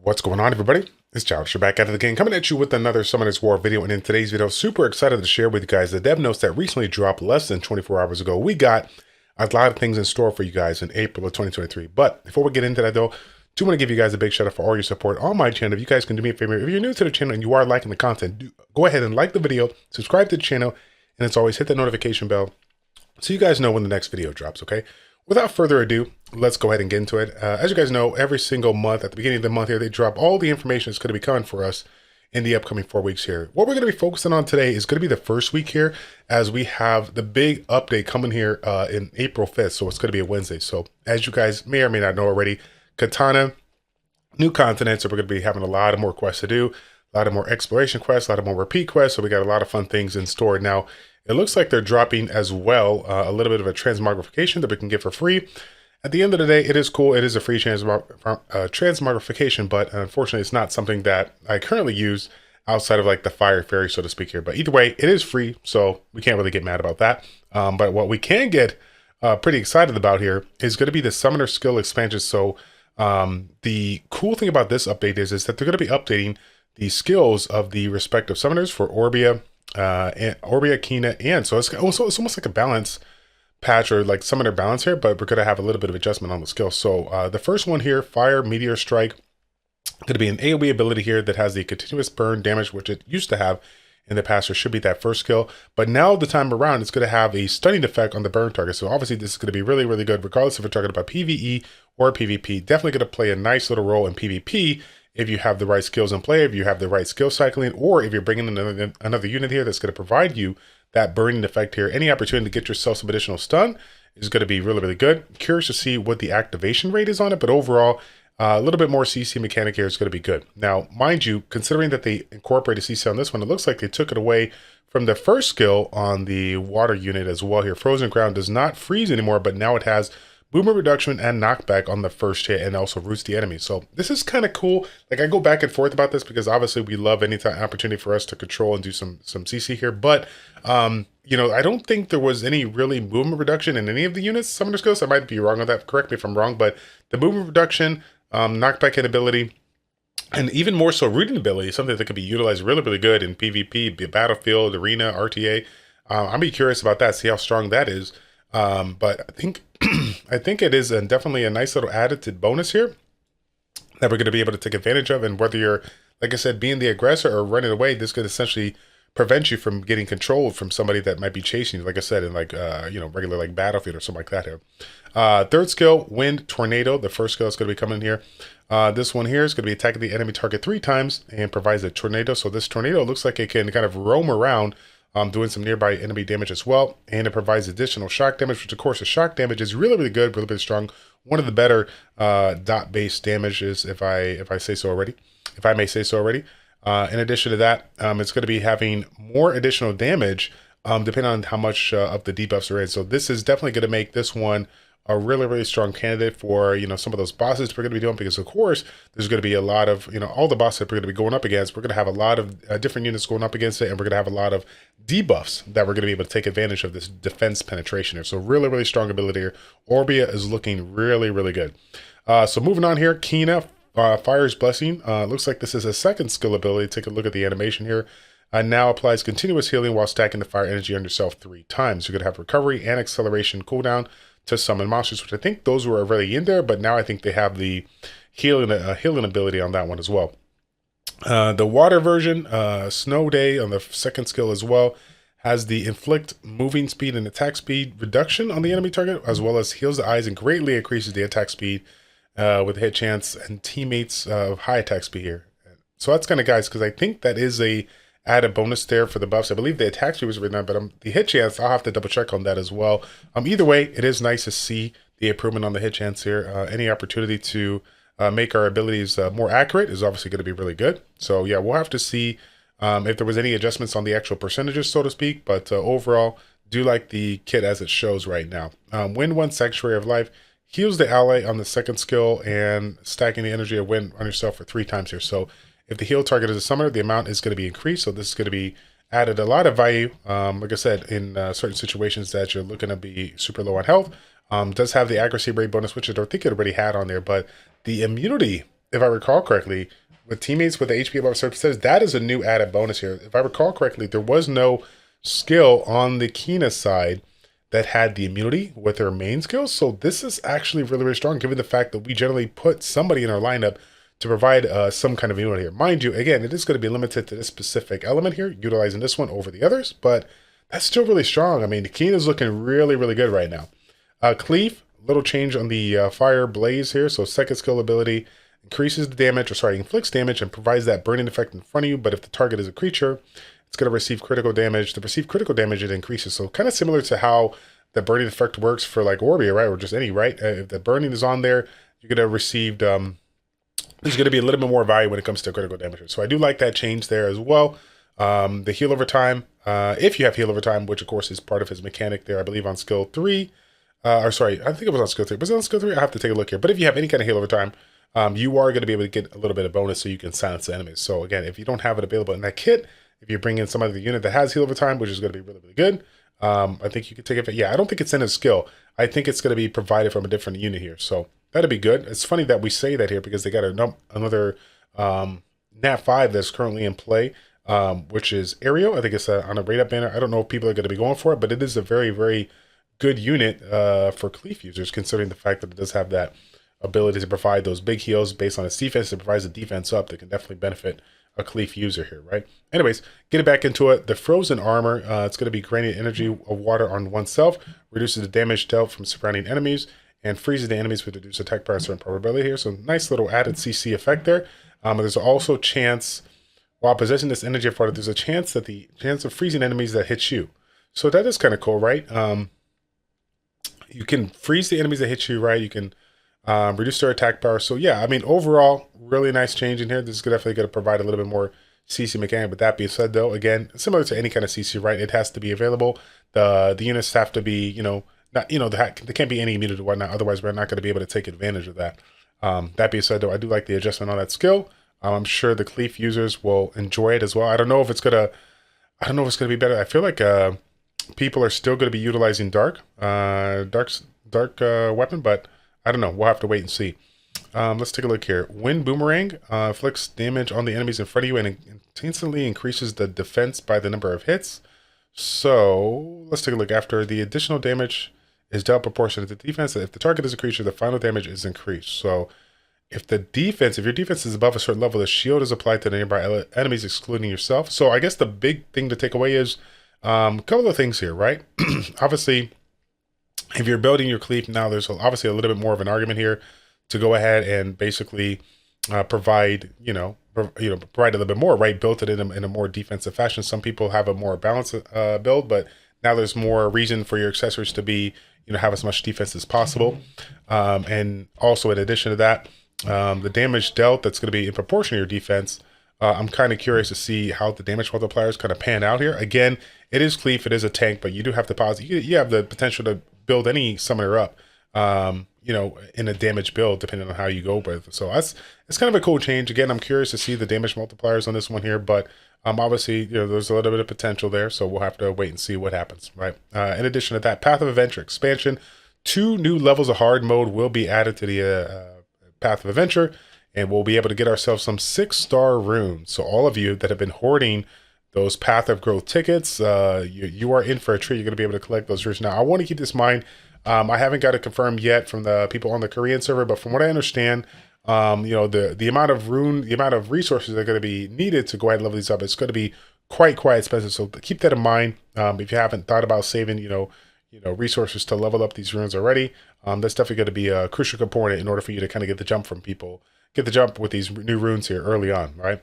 What's going on, everybody? It's Childish. You're back out of the game, coming at you with another Summoners War video. And in today's video, super excited to share with you guys the dev notes that recently dropped less than 24 hours ago. We got a lot of things in store for you guys in April of 2023. But before we get into that, though, do want to give you guys a big shout out for all your support on my channel. If you guys can do me a favor, if you're new to the channel and you are liking the content, go ahead and like the video, subscribe to the channel, and as always, hit the notification bell so you guys know when the next video drops, okay? Without further ado, let's go ahead and get into it. As you guys know, every single month, at the beginning of the month here, they drop all the information that's going to be coming for us in the upcoming 4 weeks here. What we're going to be focusing on today is going to be the first week here, as we have the big update coming here in April 5th. So it's going to be a Wednesday. So as you guys may or may not know already, Katana, new continent. So we're going to be having a lot of more quests to do, a lot of more exploration quests, a lot of more repeat quests. So we got a lot of fun things in store. Now, it looks like they're dropping as well a little bit of a transmogrification that we can get for free. At the end of the day, it is cool. It is a free transmogrification, but unfortunately, it's not something that I currently use outside of like the Fire Fairy, so to speak here. But either way, it is free, so we can't really get mad about that. But what we can get pretty excited about here is going to be the Summoner skill expansion. So the cool thing about this update is that they're going to be updating the skills of the respective summoners for Orbia, Kina, and so it's almost like a balance patch or like summoner balance here, but we're going to have a little bit of adjustment on the skill. So the first one here, Fire Meteor Strike, going to be an AoE ability here that has the continuous burn damage, which it used to have in the past, or should be that first skill. But now the time around, it's going to have a stunning effect on the burn target. So obviously this is going to be really, really good, regardless if we're talking about PvE or PvP. Definitely going to play a nice little role in PvP if you have the right skills in play, if you have the right skill cycling, or if you're bringing in another unit here that's going to provide you that burning effect here. Any opportunity to get yourself some additional stun is going to be really, really good. Curious to see what the activation rate is on it, but overall, a little bit more CC mechanic here is going to be good. Now, mind you, considering that they incorporated CC on this one, it looks like they took it away from the first skill on the water unit as well here. Frozen Ground does not freeze anymore, but now it has movement reduction and knockback on the first hit, and also roots the enemy. So this is kind of cool. Like, I go back and forth about this because obviously we love any time opportunity for us to control and do some CC here. But you know, I don't think there was any really movement reduction in any of the units summoner skills. I might be wrong on that. Correct me if I'm wrong, but the movement reduction, knockback hit ability, and even more so rooting ability, something that could be utilized really, really good in PvP, battlefield, arena, RTA. I'll be curious about that, see how strong that is. But I think I think it is definitely a nice little added bonus here that we're going to be able to take advantage of. And whether you're, like I said, being the aggressor or running away, this could essentially prevent you from getting controlled from somebody that might be chasing you, like I said, in like you know, regular like battlefield or something like that here. Third skill, Wind Tornado. The first skill is going to be coming here. This one here is going to be attacking the enemy target 3 times and provides a tornado. So this tornado looks like it can kind of roam around, doing some nearby enemy damage as well, and it provides additional shock damage, which of course the shock damage is really, really good, really, really strong. One of the better dot-based damages, if I say so already, if I may say so already. In addition to that, it's going to be having more additional damage depending on how much of the debuffs are in. So this is definitely going to make this one a really, really strong candidate for, you know, some of those bosses we're going to be doing, because of course there's going to be a lot of, you know, all the bosses that we're going to be going up against. We're going to have a lot of different units going up against it, and we're going to have a lot of debuffs that we're going to be able to take advantage of this defense penetration here. So really, really strong ability here. Orbia is looking really, really good. So moving on here, Kina, Fire's Blessing. Looks like this is a second skill ability. Take a look at the animation here. Now applies continuous healing while stacking the fire energy on yourself 3 times. You're going to have recovery and acceleration cooldown to summon monsters, which I think those were already in there, but now I think they have the healing ability on that one as well. The water version, Snow Day on the second skill as well, has the inflict moving speed and attack speed reduction on the enemy target, as well as heals the eyes and greatly increases the attack speed with a hit chance and teammates of high attack speed here. So that's kind of, guys, because I think that is a added bonus there for the buffs. I believe the attack speed was written down, but the hit chance, I'll have to double check on that as well. Either way, it is nice to see the improvement on the hit chance here. Any opportunity to make our abilities more accurate is obviously going to be really good. So yeah, we'll have to see if there was any adjustments on the actual percentages, so to speak. But overall, do like the kit as it shows right now. Wind 1 Sanctuary of Life heals the ally on the second skill and stacking the energy of wind on yourself for 3 times here. So if the heal target is a summoner, the amount is going to be increased. So this is going to be added a lot of value. Like I said, in certain situations that you're looking to be super low on health. Does have the accuracy rate bonus, which I don't think it already had on there, but the immunity if I recall correctly, with teammates with the HP above certain percentage, that is a new added bonus here. If I recall correctly, there was no skill on the Kina side that had the immunity with her main skills. So this is actually really, really strong, given the fact that we generally put somebody in our lineup to provide some kind of immunity here. Mind you, again, it is going to be limited to this specific element here, utilizing this one over the others, but that's still really strong. I mean, the Kina is looking really, really good right now. Cleave, little change on the fire blaze here. So second skill ability increases the damage, or sorry, inflicts damage and provides that burning effect in front of you. But if the target is a creature, it's going to receive critical damage. To receive critical damage, it increases. So kind of similar to how the burning effect works for like Orbia, right? Or just any, right? If the burning is on there, you're going to receive, there's going to be a little bit more value when it comes to critical damage. So I do like that change there as well. The heal over time, if you have heal over time, which of course is part of his mechanic there, I believe on skill 3, or sorry, I think it was on skill 3. Was it on skill 3? I have to take a look here. But if you have any kind of heal over time, you are going to be able to get a little bit of bonus so you can silence the enemies. So again, if you don't have it available in that kit, if you bring in some other unit that has heal over time, which is going to be really, really good, I think you can take it. Yeah, I don't think it's in a skill. I think it's going to be provided from a different unit here. So that'd be good. It's funny that we say that here because they got another Nat 5 that's currently in play, which is Aerial. I think it's on a rate-up banner. I don't know if people are going to be going for it, but it is a very, very good unit for Cleave users, considering the fact that it does have that ability to provide those big heals based on its defense. It provides a defense up that can definitely benefit a Cleave user here, right? Anyways, getting back into it, the Frozen Armor, it's going to be granting energy of water on oneself, reduces the damage dealt from surrounding enemies, and freezes the enemies with reduced attack power and certain probability here. So nice little added CC effect there. There's also chance, while possessing this energy of water, there's a chance of freezing enemies that hit you. So that is kind of cool, right? You can freeze the enemies that hit you, right? You can reduce their attack power. So yeah, I mean, overall, really nice change in here. This is definitely going to provide a little bit more CC mechanic. But that being said, though, again, similar to any kind of CC, right? It has to be available. The units have to be, not, there can't be any immunity to whatnot. Otherwise, we're not going to be able to take advantage of that. That being said, though, I do like the adjustment on that skill. I'm sure the Cleave users will enjoy it as well. I don't know if it's gonna be better. I feel like people are still going to be utilizing dark weapon, but I don't know. We'll have to wait and see. Let's take a look here. Wind Boomerang inflicts damage on the enemies in front of you and instantly increases the defense by the number of hits. So let's take a look. After the additional damage is dealt proportionate to the defense, if the target is a creature, the final damage is increased. So if your defense is above a certain level, the shield is applied to the nearby enemies, excluding yourself. So I guess the big thing to take away is a couple of things here, right? Obviously, if you're building your Cleave now, there's obviously a little bit more of an argument here to go ahead and basically provide, provide a little bit more, right? Built it in a more defensive fashion. Some people have a more balanced build, but now there's more reason for your accessories to be, have as much defense as possible. And also in addition to that, the damage dealt that's going to be in proportion to your defense. I'm kind of curious to see how the damage multipliers kind of pan out here. Again, it is Cleave, it is a tank, but you do have to pause. You have the potential to build any summoner up, in a damage build, depending on how you go with it. So it's kind of a cool change. Again, I'm curious to see the damage multipliers on this one here, but obviously, there's a little bit of potential there, so we'll have to wait and see what happens, right? In addition to that, Path of Adventure expansion, 2 new levels of hard mode will be added to the Path of Adventure, and we'll be able to get ourselves some 6-star runes. So all of you that have been hoarding those Path of Growth tickets, you are in for a treat. You're going to be able to collect those runes. Now, I want to keep this in mind. I haven't got it confirmed yet from the people on the Korean server, but from what I understand, the amount of the amount of resources that are going to be needed to go ahead and level these up, it's going to be quite expensive. So keep that in mind. If you haven't thought about saving, resources to level up these runes already, that's definitely going to be a crucial component in order for you to kind of get the jump with these new runes here early on, right?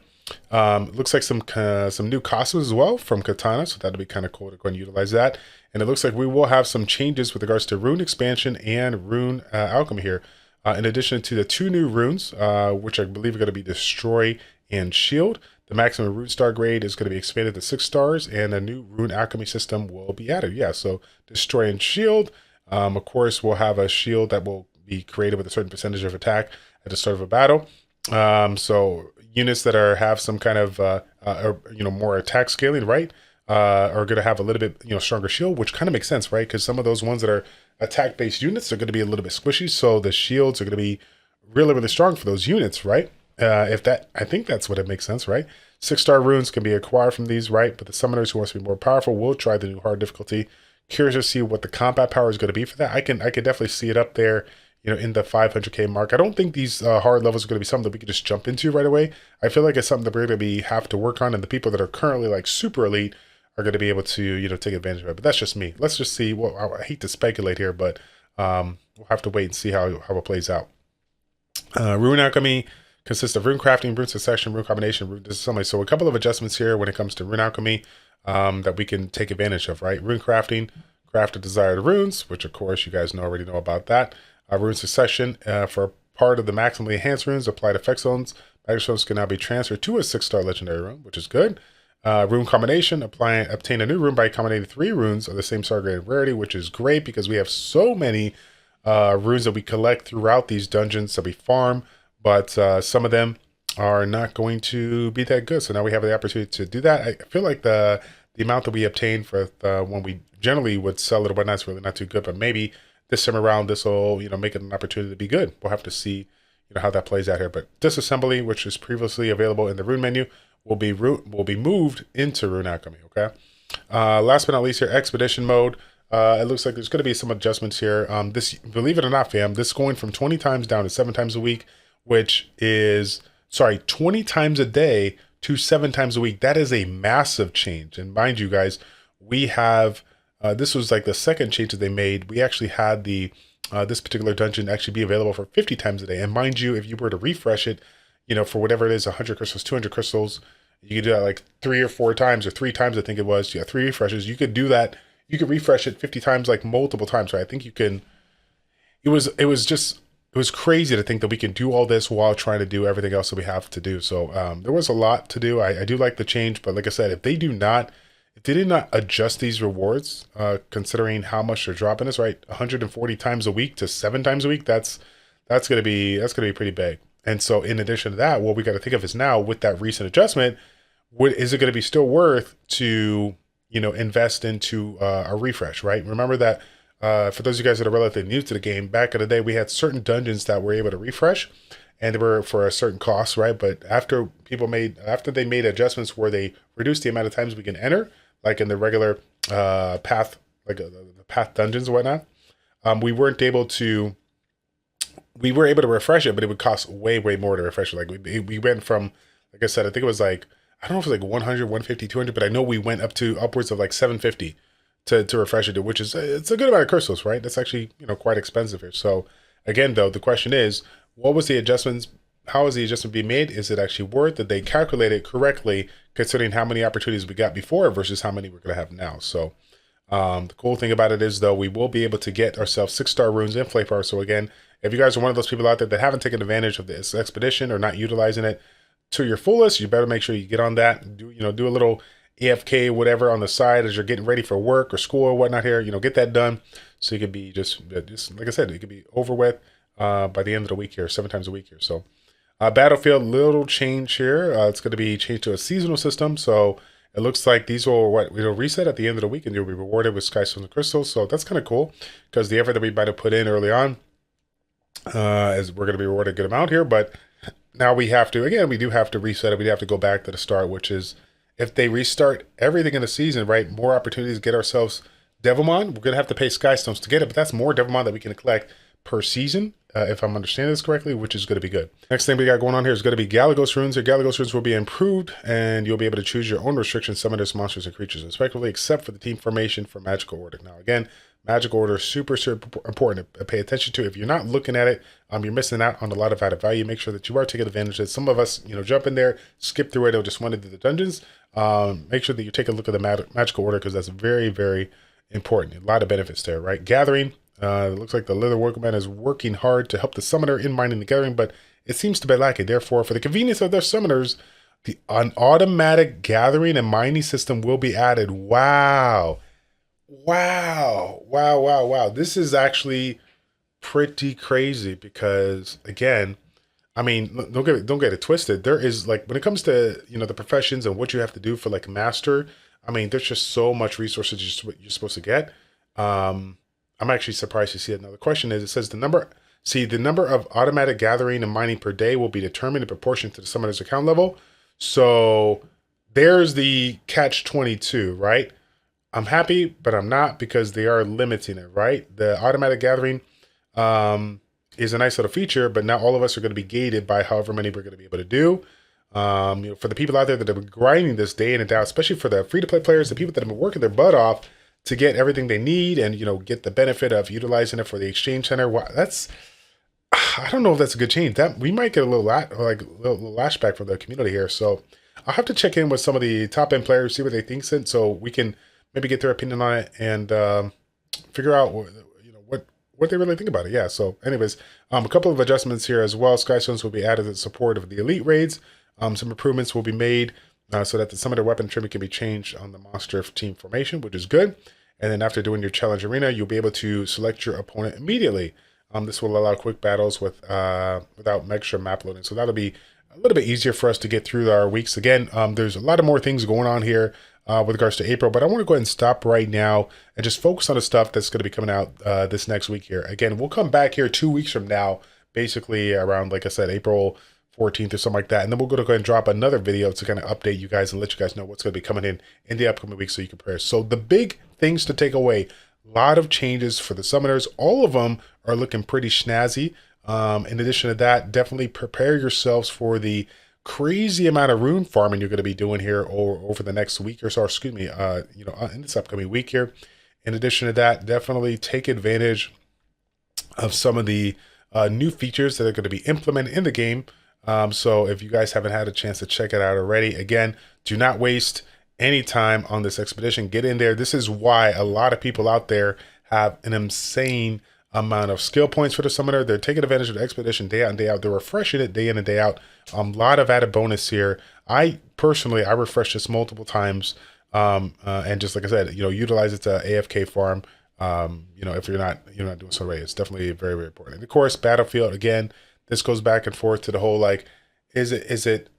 Looks like some new costumes as well from Katana, so that'll be kind of cool to go and utilize that. And it looks like we will have some changes with regards to rune expansion and rune alchemy here. In addition to the 2 new runes, which I believe are going to be Destroy and Shield, the maximum rune star grade is going to be expanded to 6 stars, and a new rune alchemy system will be added. Yeah, so Destroy and Shield. Of course, we'll have a shield that will be created with a certain percentage of attack at the start of a battle. So units that have some kind of more attack scaling, right, are going to have a little bit stronger shield, which kind of makes sense, right? Because some of those ones that are attack based units are going to be a little bit squishy, so the shields are going to be really, really strong for those units, right? If that, I think that's what it makes sense, right? 6-star runes can be acquired from these, right? But the summoners who wants to be more powerful will try the new hard difficulty. Curious to see what the combat power is going to be for that. I can definitely see it up there, in the 500k mark. I don't think these hard levels are going to be something that we can just jump into right away. I feel like it's something that we're going to have to work on, and the people that are currently like super elite are going to be able to, take advantage of it. But that's just me. Let's just see. Well, I hate to speculate here, but we'll have to wait and see how it plays out. Rune Alchemy consists of rune crafting, rune succession, rune combination, rune disassembly. So a couple of adjustments here when it comes to rune alchemy that we can take advantage of, right? Rune crafting, craft the desired runes, which of course you guys already know about that. Rune succession, for part of the maximally enhanced runes, applied effect zones. Magic stones can now be transferred to a 6-star legendary rune, which is good. Rune combination, obtain a new rune by combining 3 runes of the same star grade rarity, which is great because we have so many runes that we collect throughout these dungeons that we farm, but some of them are not going to be that good. So now we have the opportunity to do that. I feel like the amount that we obtain for when we generally would sell it or whatnot is really not too good, but maybe this time around this will make it an opportunity to be good. We'll have to see how that plays out here. But disassembly, which is previously available in the rune menu, will be moved into rune alchemy. Okay. Last but not least here, expedition mode. It looks like there's going to be some adjustments here. This, believe it or not, fam, this going from 20 times down to 7 times a week, which is 20 times a day to 7 times a week. That is a massive change. And mind you guys, we have this was like the second change that they made. We actually had the this particular dungeon actually be available for 50 times a day. And mind you, if you were to refresh it, for whatever it is, 100 crystals, 200 crystals, you could do that like 3 or 4 times or 3 times, I think it was. 3 refreshes. You could do that. You could refresh it 50 times, like multiple times, right? I think you can. It was crazy to think that we can do all this while trying to do everything else that we have to do. So there was a lot to do. I do like the change, but like I said, if they did not adjust these rewards, considering how much they're dropping us, right? 140 times a week to 7 times a week, that's gonna be pretty big. And so in addition to that, what we got to think of is now with that recent adjustment, is it going to be still worth to invest into a refresh, right? Remember that for those of you guys that are relatively new to the game, back in the day, we had certain dungeons that were able to refresh, and they were for a certain cost, right? But after they made adjustments where they reduced the amount of times we can enter, like in the regular path, like the path dungeons and whatnot, we were able to refresh it, but it would cost way more to refresh it. Like we went from, like I said, I think it was like, I don't know if it was like 100, 150, 200, but I know we went upwards of like 750 to refresh it, which is, it's a good amount of crystals, right? That's actually, quite expensive here. So again, though, the question is, what was the adjustments? How is the adjustment being made? Is it actually worth that they calculate it correctly, considering how many opportunities we got before versus how many we're going to have now? So the cool thing about it is, though, we will be able to get ourselves 6-star runes and flame power. So again, if you guys are one of those people out there that haven't taken advantage of this expedition or not utilizing it to your fullest, you better make sure you get on that and do a little AFK, whatever, on the side as you're getting ready for work or school or whatnot here, get that done. So you could be just like I said, it could be over with by the end of the week here, 7 times a week here. So Battlefield, little change here. It's going to be changed to a seasonal system. So it looks like these will reset at the end of the week, and you'll be rewarded with Skystones and Crystals. So that's kind of cool because the effort that we might have put in early on is we're going to be rewarded a good amount here. But now we have to, again, we do have to reset it. We have to go back to the start, which is if they restart everything in the season, right, more opportunities to get ourselves Devilmon. We're going to have to pay Skystones to get it, but that's more Devilmon that we can collect per season, if I'm understanding this correctly, which is going to be good. Next thing we got going on here is going to be Galagos runes. Your Galagos runes will be improved, and you'll be able to choose your own restrictions, summon monsters and creatures, respectively, except for the team formation for Magical Order. Now, again, Magical Order is super important to pay attention to. If you're not looking at it, you're missing out on a lot of added value. Make sure that you are taking advantage of it. Some of us, jump in there, skip through it, or just want to do the dungeons. Make sure that you take a look at the Magical Order because that's very, very important. A lot of benefits there, right? Gathering. It looks like the Leather Workman is working hard to help the summoner in mining the gathering, but it seems to be lacking. Therefore, for the convenience of their summoners, an automatic gathering and mining system will be added. Wow. This is actually pretty crazy because, again, I mean, don't get it twisted. There is, like, when it comes to, the professions and what you have to do for, like, master, I mean, there's just so much resources you're supposed to get. I'm actually surprised to see it. Now, the question is, it says the number See, the number of automatic gathering and mining per day will be determined in proportion to the summoner's account level. So there's the catch 22, right? I'm happy, but I'm not, because they are limiting it, right? The automatic gathering is a nice little feature, but now all of us are going to be gated by however many we're going to be able to do. For the people out there that have been grinding this day in and out, especially for the free-to-play players, the people that have been working their butt off to get everything they need and, get the benefit of utilizing it for the exchange center. Wow, I don't know if that's a good change. That we might get a little lashback from the community here. So I'll have to check in with some of the top end players, see what they think, so we can maybe get their opinion on it and figure out what they really think about it. Yeah. So, anyways, a couple of adjustments here as well. Skystones will be added in support of the elite raids. Some improvements will be made so that some of their weapon trimming can be changed on the monster team formation, which is good. And then after doing your challenge arena, you'll be able to select your opponent immediately. This will allow quick battles without extra map loading. So that'll be a little bit easier for us to get through our weeks. Again, there's a lot of more things going on here with regards to April, but I want to go ahead and stop right now and just focus on the stuff that's going to be coming out this next week here. Again, we'll come back here 2 weeks from now, basically around, like I said, April 14th or something like that. And then we're going to go ahead and drop another video to kind of update you guys and let you guys know what's going to be coming in the upcoming weeks so you can prepare. So the big things to take away: a lot of changes for the summoners. All of them are looking pretty snazzy. In addition to that, definitely prepare yourselves for the crazy amount of rune farming you're going to be doing here over the next week or so, excuse me, in this upcoming week here. In addition to that, definitely take advantage of some of the new features that are going to be implemented in the game. So if you guys haven't had a chance to check it out already, again, do not waste any time on this expedition. Get in there. This is why a lot of people out there have an insane amount of skill points for the summoner. They're taking advantage of the expedition day out and day out. They're refreshing it day in and day out. A lot of added bonus here. I refresh this multiple times, and just like I said, utilize it to AFK farm. If you're not doing so right, it's definitely very, very important. And of course, battlefield, again, this goes back and forth to the whole, like, is it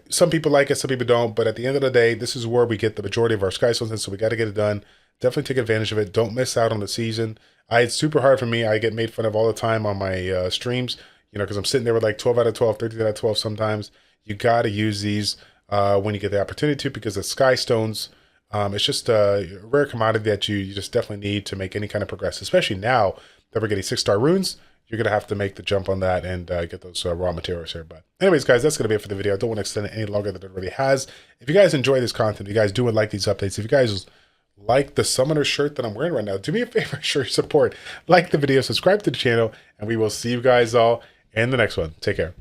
some people like it, some people don't, but at the end of the day, this is where we get the majority of our Skystones in, so we got to get it done. Definitely take advantage of it. Don't miss out on the season. It's super hard for me. I get made fun of all the time on my streams, because I'm sitting there with like 12 out of 12, 13 out of 12 sometimes. You got to use these when you get the opportunity to, because the Skystones, it's just a rare commodity that you just definitely need to make any kind of progress, especially now that we're getting 6-star runes. You're going to have to make the jump on that and get those raw materials here. But anyways, guys, that's going to be it for the video. I don't want to extend it any longer than it really has. If you guys enjoy this content, if you guys do like these updates, if you guys like the summoner shirt that I'm wearing right now, do me a favor, show your support, like the video, subscribe to the channel, and we will see you guys all in the next one. Take care.